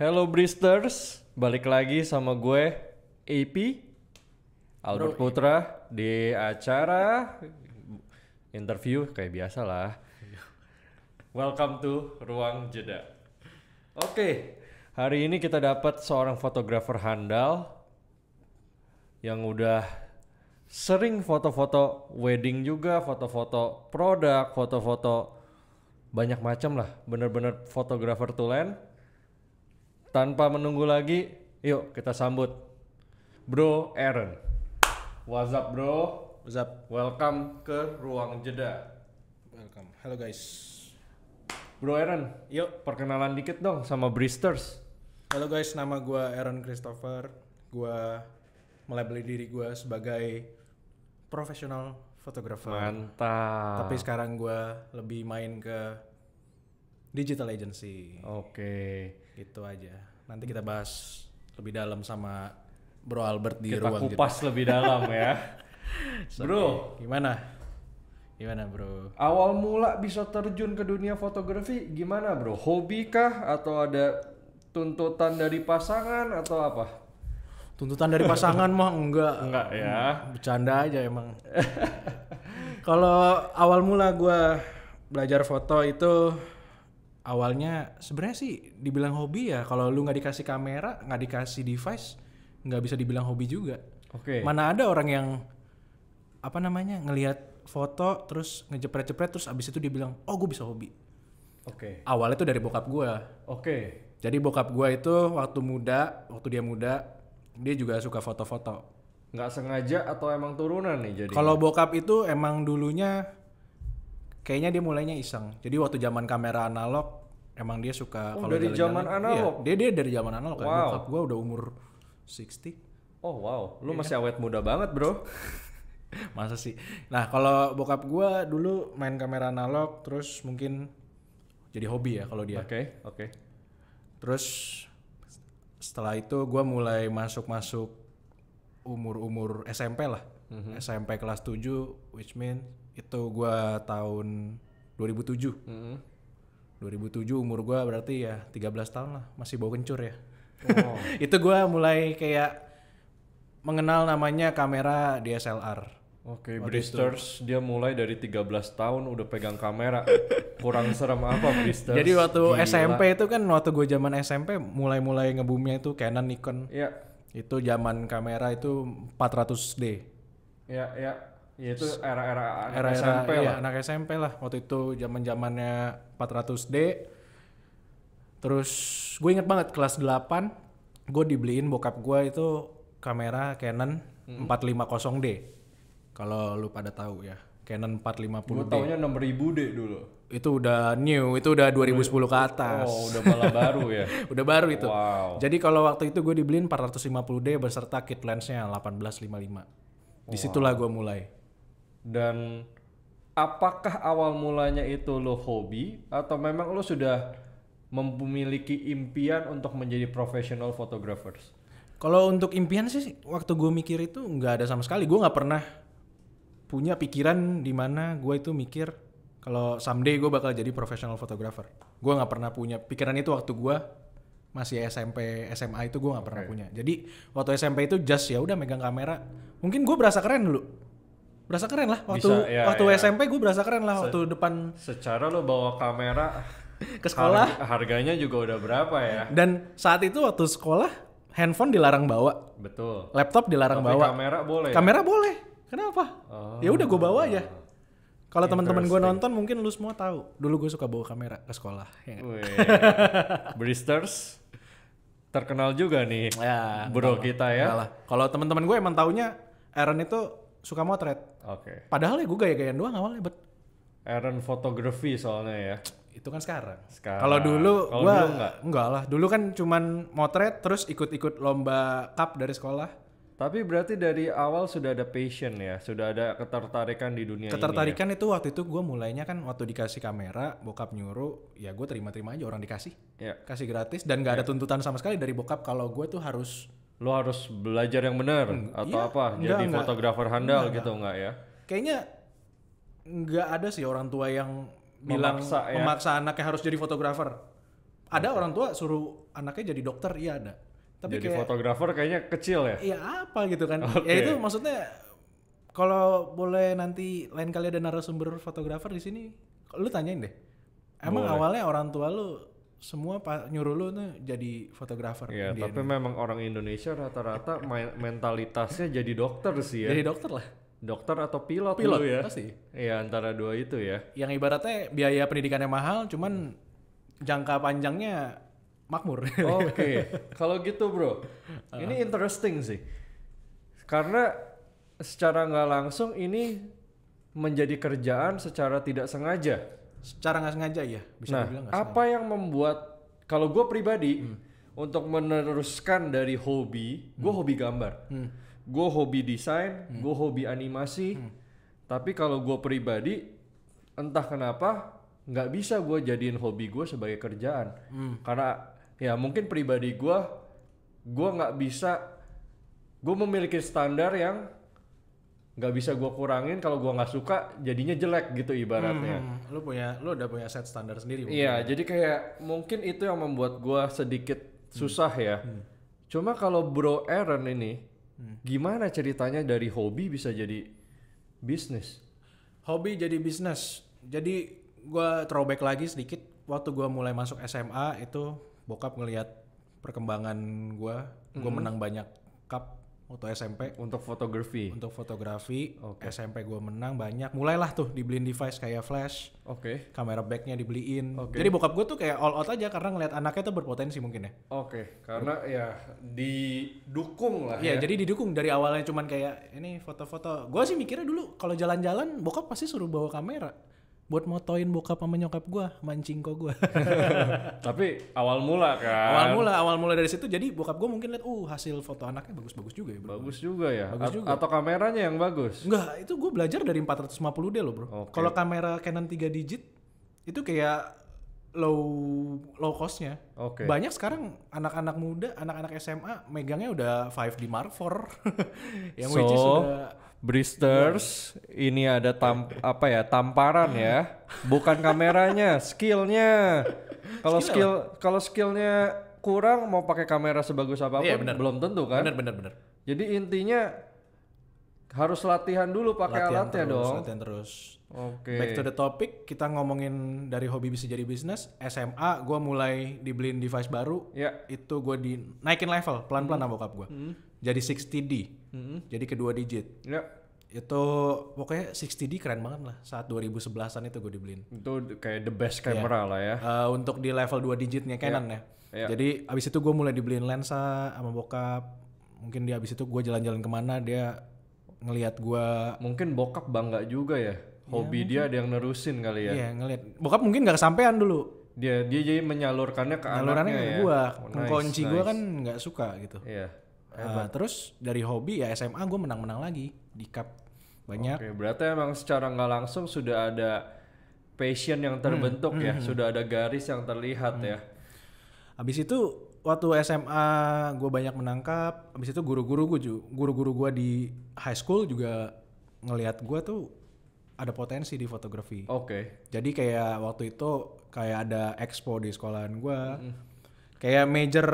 Hello Bristers, balik lagi sama gue AP Albert Putra di acara interview kayak biasa lah. Welcome to Ruang Jeda. Oke, hari ini kita dapat seorang fotografer handal yang udah sering foto-foto wedding juga, foto-foto produk, foto-foto banyak macam lah. Bener-bener fotografer tulen. Tanpa menunggu lagi, yuk kita sambut Bro Aaron. What's up bro? What's up? Welcome ke Ruang Jeda. Welcome. Halo guys. Bro Aaron, Yuk. perkenalan dikit dong sama Bristers. Halo guys, nama gue Aaron Christopher. Gue melabeli diri gue sebagai profesional fotografer. Mantap. Tapi sekarang gue lebih main ke digital agency. Oke. Gitu aja. Nanti kita bahas lebih dalam sama Bro Albert di Kita ruang kupas lebih dalam ya. Bro, Gimana? Gimana bro? awal mula bisa terjun ke dunia fotografi gimana bro? Hobi kah atau ada tuntutan dari pasangan atau apa? Tuntutan dari pasangan mah enggak. Enggak ya. Bercanda aja emang. Kalau awal mula gue belajar foto itu awalnya sebenarnya sih dibilang hobi ya. Kalau lu nggak dikasih kamera, nggak dikasih device, nggak bisa dibilang hobi juga. Oke. Mana ada orang yang ngelihat foto terus ngejepret-jepret terus abis itu dia bilang, oh gue bisa hobi. Oke. Awalnya tuh dari bokap gue. Oke. Jadi bokap gue itu waktu dia muda, dia juga suka foto-foto. Nggak sengaja atau emang turunan nih jadi? Kalau bokap itu emang dulunya kayaknya dia mulainya iseng. Jadi waktu zaman kamera analog emang dia suka Oh, kalau dari jalan-jalan. zaman analog? Iya, dia dari zaman analog. Wow. Kan. Bokap gua udah umur 60. Oh wow, lu masih awet muda banget bro. Masa sih? Nah, kalau bokap gua dulu main kamera analog terus mungkin jadi hobi ya kalau dia. Oke. Terus setelah itu gua mulai masuk umur SMP lah. SMP kelas 7 which mean itu gua tahun 2007. 2007 umur gua berarti ya 13 tahun lah, masih bau kencur ya. Oh. Itu gua mulai kayak mengenal namanya kamera DSLR. Oke, Bristers dia mulai dari 13 tahun udah pegang kamera. Kurang serem apa Bristers? Jadi waktu Gila. SMP itu kan waktu gue zaman SMP mulai mulai itu Canon Nikon. Iya. Itu zaman kamera itu 400D. Ya. Ya itu era Era-era SMP iya, lah. anak SMP lah. Waktu itu zaman-zamannya 400D. Terus gue inget banget kelas 8 gue dibeliin bokap gue itu kamera Canon 450D. Kalau lu pada tahu ya, Canon 450D. Gue taunya 6000D dulu. Itu udah new, itu udah 2010 ke atas. Oh, udah malah baru ya. Udah baru itu. Wow. Jadi kalau waktu itu gue dibeliin 450D beserta kit lensnya 1855. Disitulah gue mulai. Dan apakah awal mulanya itu lo hobi atau memang lo sudah memiliki impian untuk menjadi professional photographers? Kalau untuk impian sih waktu gue mikir itu nggak ada sama sekali. Gue nggak pernah punya pikiran di mana gue itu mikir kalau someday gue bakal jadi professional photographer. Gue nggak pernah punya pikiran itu waktu gue masih SMP SMA itu gue nggak pernah punya. Jadi waktu SMP itu just ya udah megang kamera. Mungkin gue berasa keren dulu. Berasa keren lah waktu Bisa, ya. SMP gue berasa keren lah waktu depan Secara lo bawa kamera ke sekolah. harganya juga udah berapa ya? Dan saat itu waktu sekolah handphone dilarang bawa, Betul. laptop dilarang Tapi bawa. kamera boleh. Kamera boleh. Kenapa? Oh. Ya udah gue bawa aja. Kalau teman-teman gue Interesting. nonton mungkin lu semua tahu. Dulu gue suka bawa kamera ke sekolah. Ya. Wih. Bristers terkenal juga nih Ya, bro kita ya. enggak lah. Kalau teman-teman gue emang taunya Aaron itu suka motret. Oke. Padahal ya gue gaya-gayaan doang awalnya, bet. Aaron fotografi soalnya ya. Itu kan sekarang. Sekarang. Kalau dulu Kalau gue dulu enggak? lah. Dulu kan cuman motret terus ikut-ikut lomba cup dari sekolah. Tapi berarti dari awal sudah ada passion ya, sudah ada ketertarikan di dunia Ketertarikan itu waktu itu gue mulainya kan waktu dikasih kamera, bokap nyuruh, ya gue terima-terima aja orang dikasih. ini ya. Kasih gratis dan gak ada tuntutan sama sekali dari bokap kalau gue tuh harus Lo harus belajar yang benar atau iya, apa? Jadi enggak. fotografer handal gitu enggak ya? kayaknya nggak ada sih orang tua yang bilang Memaksa ya? memaksa anaknya harus jadi fotografer. Ada orang tua suruh anaknya jadi dokter, iya ada. Tapi Jadi kayak fotografer kayaknya kecil ya. iya apa gitu kan. Oke. Ya itu maksudnya kalau boleh nanti lain kali ada narasumber fotografer di sini, lu tanyain deh. Emang Boleh. awalnya orang tua lu semua nyuruh lu tuh jadi fotografer? Iya, Dia tapi memang orang Indonesia rata-rata mentalitasnya jadi dokter sih ya. jadi dokter lah. Dokter atau pilot Pilot dulu ya. pasti. Iya, antara dua itu ya. Yang ibaratnya biaya pendidikannya mahal, cuman jangka panjangnya makmur. Oke, kalau gitu bro, ini interesting sih. Karena secara nggak langsung ini menjadi kerjaan secara tidak sengaja. Secara nggak sengaja ya, bisa Nah, dibilang nggak apa yang membuat kalau gue pribadi untuk meneruskan dari hobi, gue hobi gambar, gue hobi desain, gue hobi animasi. Tapi kalau gue pribadi, entah kenapa nggak bisa gue jadiin hobi gue sebagai kerjaan. Karena ya mungkin pribadi gue nggak bisa, gue memiliki standar yang nggak bisa gue kurangin. Kalau gue nggak suka jadinya jelek gitu ibaratnya. Lu udah punya set standar sendiri. Iya, jadi kayak mungkin itu yang membuat gua sedikit susah ya. Cuma kalau Bro Aaron ini, gimana ceritanya dari hobi bisa jadi bisnis? Hobi jadi bisnis. Jadi gua throwback lagi sedikit. Waktu gua mulai masuk SMA itu bokap ngelihat perkembangan gua. Gua menang banyak cup waktu SMP. Untuk fotografi. Untuk fotografi, Oke. SMP gua menang banyak. Mulailah tuh dibeliin device kayak flash, Oke. kamera backnya dibeliin. Oke. Jadi bokap gua tuh kayak all out aja karena ngeliat anaknya tuh berpotensi mungkin ya. Oke, karena ya didukung lah Iya, ya. jadi didukung dari awalnya cuman kayak ini foto-foto. Gua sih mikirnya dulu kalau jalan-jalan bokap pasti suruh bawa kamera buat motoin bokap sama nyokap gua, mancing kok gua. Tapi awal mula kan. awal mula dari situ jadi bokap gua mungkin lihat hasil foto anaknya bagus-bagus juga ya, bro. Bagus juga ya. Bagus juga. Atau kameranya yang bagus. Enggak, itu gua belajar dari 450D loh, bro. Oke. Kalau kamera Canon 3 digit itu kayak low costnya. Oke. Banyak sekarang anak-anak muda, anak-anak SMA megangnya udah 5D Mark IV. Yang which is udah Bristers, ini ada tamparan ya, bukan kameranya, skillnya. Kalau skillnya kurang mau pakai kamera sebagus apapun Iya, bener. belum tentu kan. bener. Jadi intinya harus latihan dulu pakai alatnya dong. Latihan terus. Oke. Back to the topic, kita ngomongin dari hobi bisa jadi bisnis. SMA, gue mulai dibeliin device baru. Ya. Itu gue naikin level pelan-pelan sama bokap gue. Jadi 60D, jadi kedua digit. Ya. Itu pokoknya 60D keren banget lah. Saat 2011an itu gue dibeliin. Itu kayak the best camera lah ya. Untuk di level 2 digitnya Canon ya. Jadi abis itu gue mulai dibeliin lensa sama bokap. Mungkin dia abis itu gue jalan-jalan kemana dia ngelihat gue. Mungkin bokap bangga juga ya. Hobi dia ada yang nerusin kali ya. Iya ngelihat. Bokap mungkin nggak kesampaian dulu. Dia jadi menyalurkannya ke Nyalurannya anaknya ke ya. gue. Nice, Kunci gue nice. kan nggak suka gitu. Iya. Terus dari hobi ya SMA gue menang-menang lagi di cup banyak. Oke, berarti emang secara nggak langsung sudah ada passion yang terbentuk ya, sudah ada garis yang terlihat ya. Habis itu waktu SMA gue banyak menangkap. Habis itu guru-guru gue di high school juga ngelihat gue tuh ada potensi di fotografi. Oke. Jadi kayak waktu itu kayak ada expo di sekolahan gue. Kayak major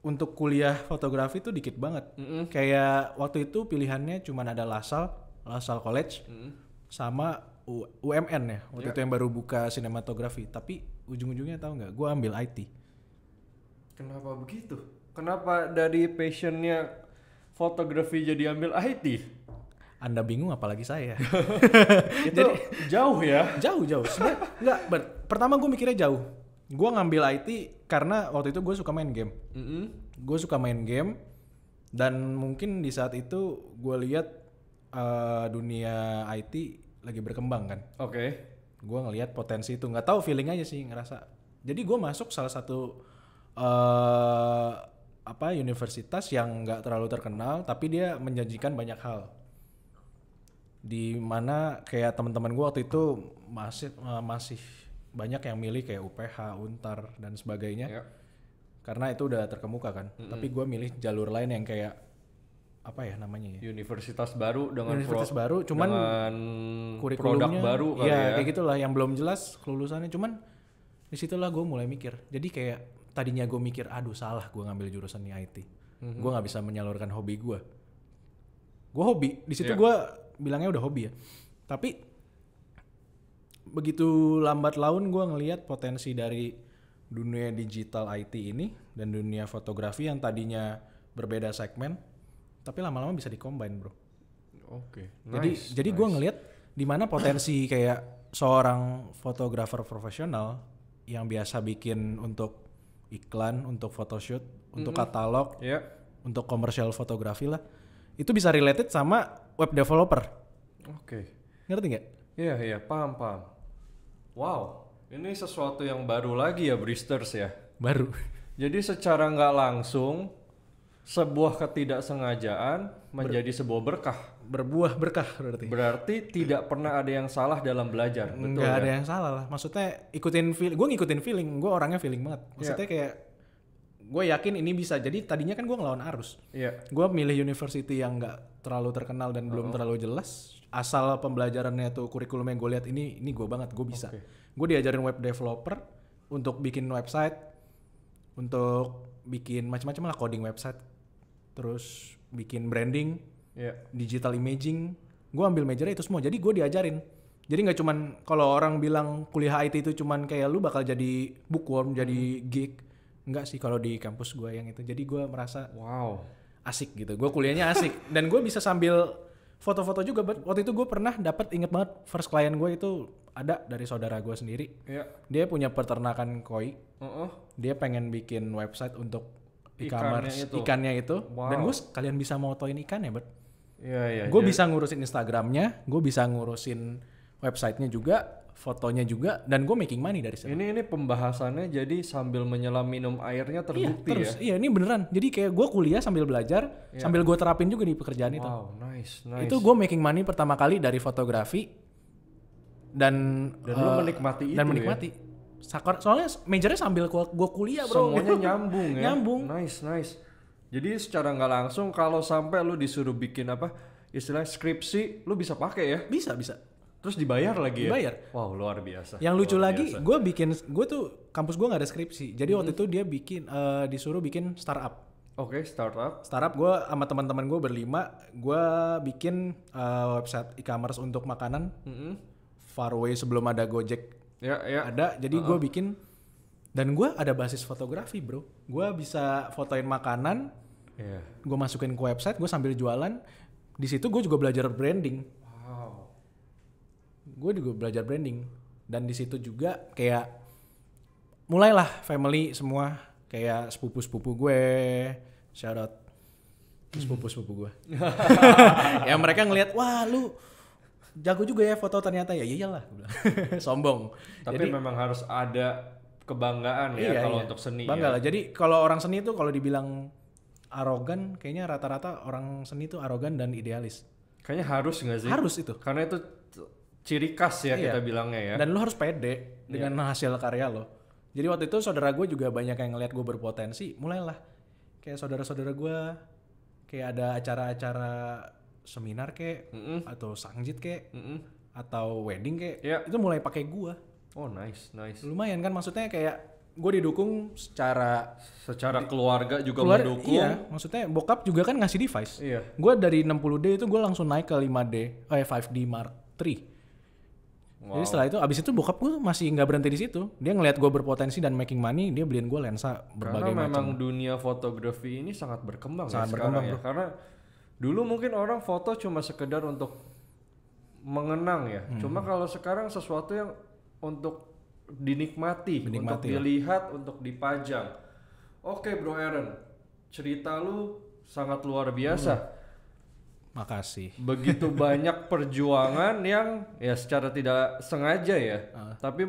untuk kuliah fotografi tuh dikit banget. Kayak waktu itu pilihannya cuma ada LaSalle College sama UMN ya. Waktu itu yang baru buka sinematografi. Tapi ujung-ujungnya tahu nggak? Gue ambil IT. Kenapa begitu? Kenapa dari passionnya fotografi jadi ambil IT? Anda bingung apalagi saya. Itu jauh ya? Jauh. Sebenarnya enggak, pertama gue mikirnya jauh. Gue ngambil IT karena waktu itu gue suka main game. Gue suka main game dan mungkin di saat itu gue lihat dunia IT lagi berkembang kan. Oke. Gue ngelihat potensi itu, nggak tahu feeling aja sih ngerasa. Jadi gue masuk salah satu universitas yang nggak terlalu terkenal tapi dia menjanjikan banyak hal. Di mana kayak teman-teman gue waktu itu masih banyak yang milih kayak UPH, Untar dan sebagainya. Ya. Karena itu udah terkemuka kan. Tapi gue milih jalur lain yang kayak apa ya namanya ya? Universitas baru dengan baru, cuman dengan produk kurikulumnya baru kali ya, ya. kayak gitulah yang belum jelas kelulusannya. Cuman Disitulah gue mulai mikir. Jadi kayak tadinya gue mikir, aduh salah gue ngambil jurusan di IT. Gue nggak bisa menyalurkan hobi gue. Gue hobi. Di situ gue bilangnya udah hobi ya. Tapi begitu lambat laun gue ngelihat potensi dari dunia digital IT ini dan dunia fotografi yang tadinya berbeda segmen, tapi lama-lama bisa dikombin, bro. Oke. Jadi gue ngelihat di mana potensi kayak seorang fotografer profesional yang biasa bikin untuk iklan, untuk photoshoot, untuk katalog, untuk komersial fotografi lah, itu bisa related sama web developer. Oke. Ngerti nggak? Iya, paham. Wow, ini sesuatu yang baru lagi ya, Bristers ya. Baru. Jadi secara nggak langsung sebuah ketidaksengajaan menjadi sebuah berkah. Berbuah berkah berarti. Berarti tidak pernah ada yang salah dalam belajar, betul Nggak ya? ada yang salah lah. Maksudnya gue ngikutin feeling. Gue orangnya feeling banget. Maksudnya kayak gue yakin ini bisa. Jadi tadinya kan gue ngelawan arus. Iya. Gue milih university yang nggak terlalu terkenal dan belum terlalu jelas. Asal pembelajarannya tuh kurikulumnya gue lihat ini gue banget, gue bisa. Gue diajarin web developer untuk bikin website, untuk bikin macam-macam lah, coding website, terus bikin branding, digital imaging. Gue ambil majornya itu semua. Jadi gue diajarin. Jadi nggak cuman kalau orang bilang kuliah IT itu cuman kayak lu bakal jadi bookworm, jadi geek. Enggak sih kalau di kampus gue yang itu. Jadi gue merasa asik gitu. Gue kuliahnya asik dan gue bisa sambil foto-foto juga. Waktu itu gue pernah dapat, inget banget, first client gue itu ada dari saudara gue sendiri. Dia punya peternakan koi. Dia pengen bikin website untuk e-commerce ikannya itu. Dan gue sekalian bisa motoin ikannya, bet. Gue bisa ngurusin Instagramnya, gue bisa ngurusin websitenya juga, fotonya juga, dan gue making money dari situ. Ini pembahasannya jadi sambil menyelam minum airnya terbukti ya? Iya, ini beneran. Jadi kayak gue kuliah sambil belajar, sambil gue terapin juga di pekerjaan itu. Wow, nice. Itu gue making money pertama kali dari fotografi dan lu menikmati itu. Dan menikmati. Soalnya majornya sambil gue kuliah, bro. Semuanya nyambung ya. Nyambung. Nice. Jadi secara nggak langsung kalau sampai lu disuruh bikin istilah skripsi, lu bisa pakai ya? Bisa. Terus dibayar lagi ya? Dibayar. Wow, luar biasa. Yang lucu lagi, gue tuh kampus gue nggak ada skripsi. Jadi waktu itu dia disuruh bikin startup. Oke, startup. Startup gue sama teman-teman gue berlima, gue bikin website e-commerce untuk makanan. Far away sebelum ada Gojek. Ada, jadi gue bikin, dan gue ada basis fotografi, bro. Gue bisa fotoin makanan, gue masukin ke website, gue sambil jualan. Di situ gue juga belajar branding. Gue juga belajar branding, dan di situ juga kayak mulailah family semua, kayak sepupu gue, shout out sepupu gue. Ya mereka ngelihat, wah lu jago juga ya foto ternyata. Ya iyalah, sombong. Tapi jadi, memang harus ada kebanggaan ya kalau untuk seni. Bangga lah. Jadi kalau orang seni itu kalau dibilang arogan, kayaknya rata-rata orang seni itu arogan dan idealis. Kayaknya harus nggak sih? Harus itu. Karena itu ciri khas ya kita bilangnya ya. Dan lu harus pede dengan hasil karya lo. Jadi waktu itu saudara gue juga banyak yang ngeliat gue berpotensi. Mulailah kayak saudara-saudara gue kayak ada acara-acara seminar kayak atau sangjit kayak atau wedding kayak itu mulai pakai gue. Oh nice. Lumayan kan, maksudnya kayak gue didukung secara keluarga juga mendukung. Iya, maksudnya bokap juga kan ngasih device. Iya. Gue dari 60D itu gue langsung naik ke 5D Mark III. Wow. Jadi setelah itu, abis itu bokap gue masih nggak berhenti di situ. Dia ngelihat gue berpotensi dan making money, dia beliin gue lensa berbagai macam. Karena memang dunia fotografi ini sangat berkembang sekarang ya. Karena dulu mungkin orang foto cuma sekedar untuk mengenang ya. Cuma kalau sekarang sesuatu yang untuk dinikmati, untuk dilihat, untuk dipajang. Oke Bro Aaron, cerita lu sangat luar biasa. Makasih. Begitu banyak perjuangan yang ya secara tidak sengaja ya. Tapi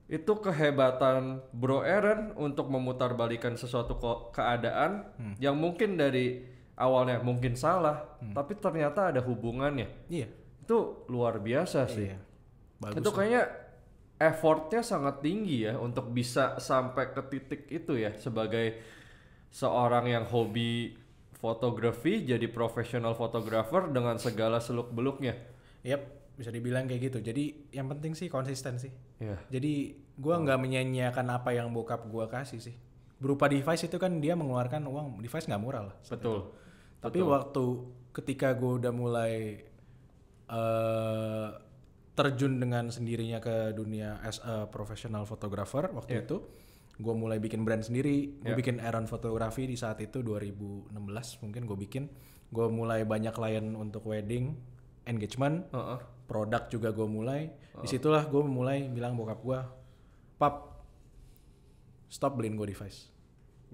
itu kehebatan Bro Aaron untuk memutarbalikkan sesuatu keadaan yang mungkin dari awalnya mungkin salah, tapi ternyata ada hubungannya. Iya. Itu luar biasa sih. Bagus. Itu kayaknya effortnya sangat tinggi ya untuk bisa sampai ke titik itu ya, sebagai seorang yang hobi fotografi jadi profesional fotografer dengan segala seluk beluknya. Yep. Bisa dibilang kayak gitu. Jadi yang penting sih konsisten sih. Iya. Jadi gue nggak menyanyiakan apa yang bokap gue kasih sih. Berupa device itu kan dia mengeluarkan uang, device nggak murah lah. Betul. Tapi waktu ketika gue udah mulai terjun dengan sendirinya ke dunia as a professional photographer waktu itu, gue mulai bikin brand sendiri. Gue bikin Aaron Fotografi di saat itu 2016 mungkin gue bikin. Gue mulai banyak klien untuk wedding, engagement, produk juga gue mulai. Disitulah gue mulai bilang bokap gue, pap, stop beliin gue device.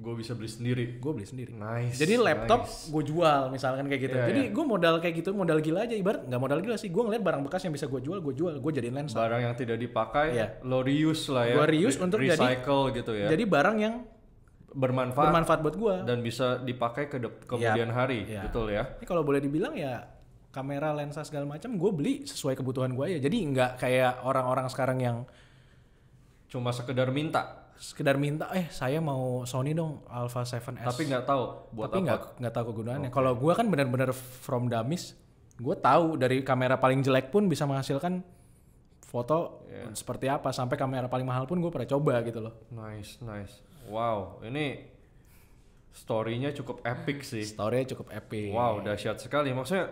Gue bisa beli sendiri. Gue beli sendiri. Nice. Jadi laptop gue jual misalkan kayak gitu. Jadi gue modal kayak gitu, modal gila aja, ibarat nggak modal gila sih. Gue ngeliat barang bekas yang bisa gue jual, gue jadiin lensa. Barang yang tidak dipakai, lo reuse lah ya. Gue reuse untuk recycle gitu ya. Jadi barang yang bermanfaat buat gue dan bisa dipakai kemudian hari, betul ya. Ini kalau boleh dibilang ya kamera, lensa segala macam gue beli sesuai kebutuhan gue ya. Jadi nggak kayak orang-orang sekarang yang cuma sekedar minta saya mau Sony dong Alpha 7S. Tapi nggak tahu buat tapi apa. nggak tahu kegunaannya. Kalau gue kan benar-benar from dummies, gue tahu dari kamera paling jelek pun bisa menghasilkan foto seperti apa, sampai kamera paling mahal pun gue pernah coba gitu loh. Nice. Wow, ini story-nya cukup epic sih. Story-nya cukup epic. Wow, dahsyat sekali. Maksudnya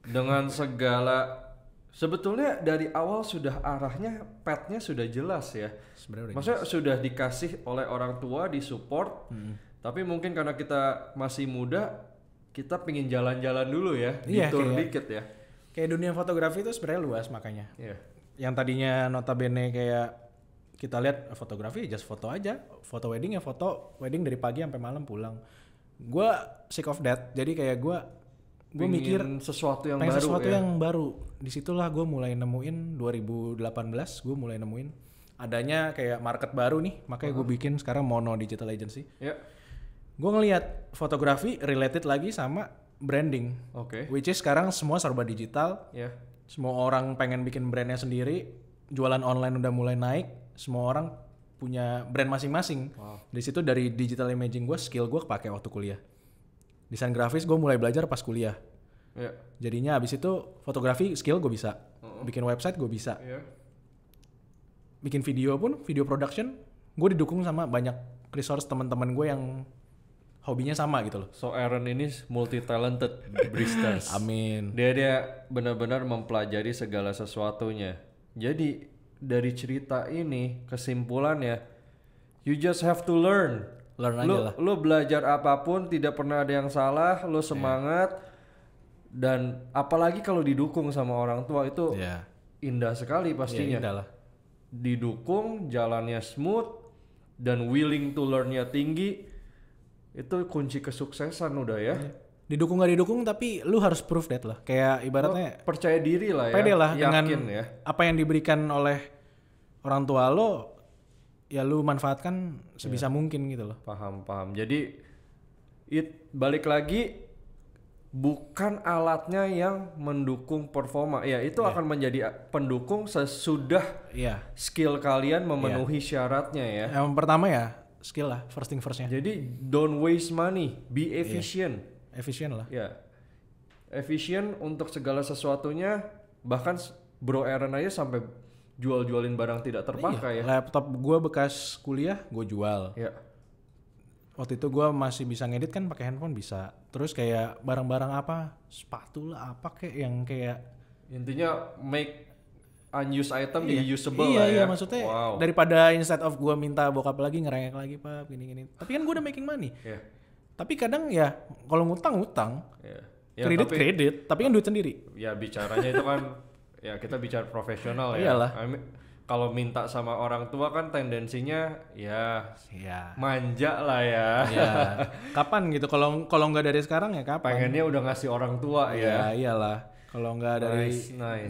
dengan segala, sebetulnya dari awal sudah arahnya, path-nya sudah jelas ya. Maksudnya sudah dikasih oleh orang tua, disupport. Tapi mungkin karena kita masih muda, kita pingin jalan-jalan dulu ya, detour dikit ya. Kayak dunia fotografi itu sebenarnya luas makanya. Yang tadinya notabene kayak kita lihat fotografi just foto aja, foto wedding ya foto wedding dari pagi sampai malam pulang. Gue sick of that. Jadi kayak gue mikir sesuatu yang baru. Sesuatu ya. yang baru. Disitulah gue mulai nemuin 2018 gue mulai nemuin adanya kayak market baru nih, makanya gue bikin sekarang Mono Digital Agency. Gue ngelihat fotografi related lagi sama branding. Which is sekarang semua serba digital. Semua orang pengen bikin brandnya sendiri. Jualan online udah mulai naik. Semua orang punya brand masing-masing. Di situ dari digital imaging gue, skill gue kepake waktu kuliah. Desain grafis gue mulai belajar pas kuliah. Jadinya abis itu fotografi skill gue bisa. Bikin website gue bisa. Bikin video pun, video production, gue didukung sama banyak resource teman-teman gue yang hobinya sama gitu loh. So Aaron ini multi talented Bristers. Amin. Dia benar-benar mempelajari segala sesuatunya. Jadi dari cerita ini kesimpulannya, you just have to learn. Learn aja lah. Lo belajar apapun tidak pernah ada yang salah, lo semangat. Dan apalagi kalau didukung sama orang tua itu indah sekali pastinya. Indah lah. Didukung, jalannya smooth, dan willing to learn-nya tinggi, itu kunci kesuksesan udah ya. Didukung gak didukung tapi lu harus prove that lah. Kayak ibaratnya percaya diri lah ya. Pede lah dengan ya. Apa yang diberikan oleh orang tua lo, ya lu manfaatkan sebisa mungkin gitu loh. Paham. Jadi balik lagi, bukan alatnya yang mendukung performa. Ya itu akan menjadi pendukung sesudah skill kalian memenuhi syaratnya ya. Yang pertama ya skill lah, first thing firstnya. Jadi don't waste money, be efficient. Efisien lah. Efisien untuk segala sesuatunya. Bahkan Bro Aaron aja sampai jual-jualin barang tidak terpakai ya. Laptop gue bekas kuliah gue jual. Waktu itu gue masih bisa ngedit kan pakai handphone bisa. Terus kayak barang-barang apa, sepatu lah apa kayak yang kayak intinya make unused item jadi usable lah ya. Iya maksudnya daripada instead of gue minta bokap lagi ngerengek lagi pak gini-gini. Tapi kan gue udah making money. Tapi kadang ya kalau ngutang kredit tapi kan duit sendiri. Ya bicaranya itu kan ya kita bicara profesional ya. Iyalah. Kalau minta sama orang tua kan tendensinya manja lah ya. Kapan gitu? Kalau nggak dari sekarang ya kapan? Pengennya udah ngasih orang tua ya. Iyalah. Kalau nggak dari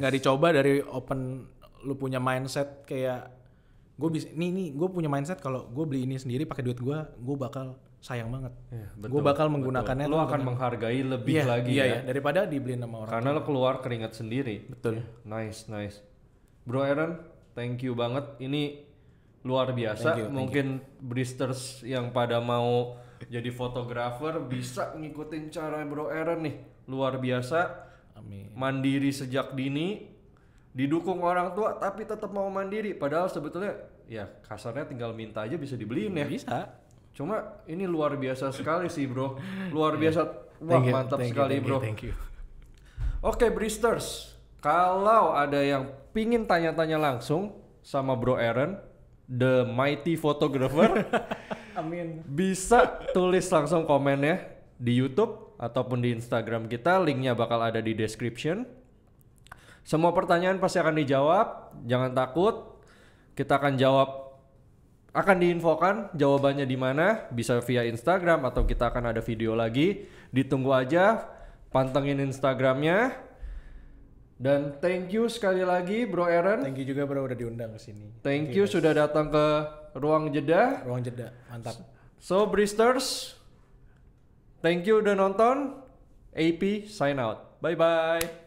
nggak dicoba dari open, lu punya mindset kayak gue bisa nih gue punya mindset kalau gue beli ini sendiri pakai duit gue bakal sayang banget. Gue bakal menggunakannya. Lu akan menghargai lebih lagi ya. Daripada dibeliin sama orang. Karena lu keluar keringat sendiri. Betul. Nice. Bro Aaron, thank you banget. Ini luar biasa. Mungkin Bristers yang pada mau jadi fotografer bisa ngikutin cara Bro Aaron nih. Luar biasa. Amin. Mandiri sejak dini, didukung orang tua tapi tetap mau mandiri. Padahal sebetulnya ya kasarnya tinggal minta aja bisa dibeliin ya. Bisa. Cuma ini luar biasa sekali sih bro, luar biasa, wah mantap sekali bro. Thank you. Oke Bristers, kalau ada yang pingin tanya-tanya langsung sama Bro Aaron, the mighty photographer, Amin. bisa tulis langsung komennya di YouTube ataupun di Instagram kita, linknya bakal ada di description. Semua pertanyaan pasti akan dijawab, jangan takut, kita akan jawab, akan diinfokan jawabannya di mana, bisa via Instagram atau kita akan ada video lagi. Ditunggu aja, pantengin Instagramnya. Dan thank you sekali lagi Bro Aaron. Thank you juga bro udah diundang ke sini. Thank you sudah datang ke Ruang Jeda. Ruang Jeda, mantap. So Bristers, thank you udah nonton. AP sign out. Bye bye.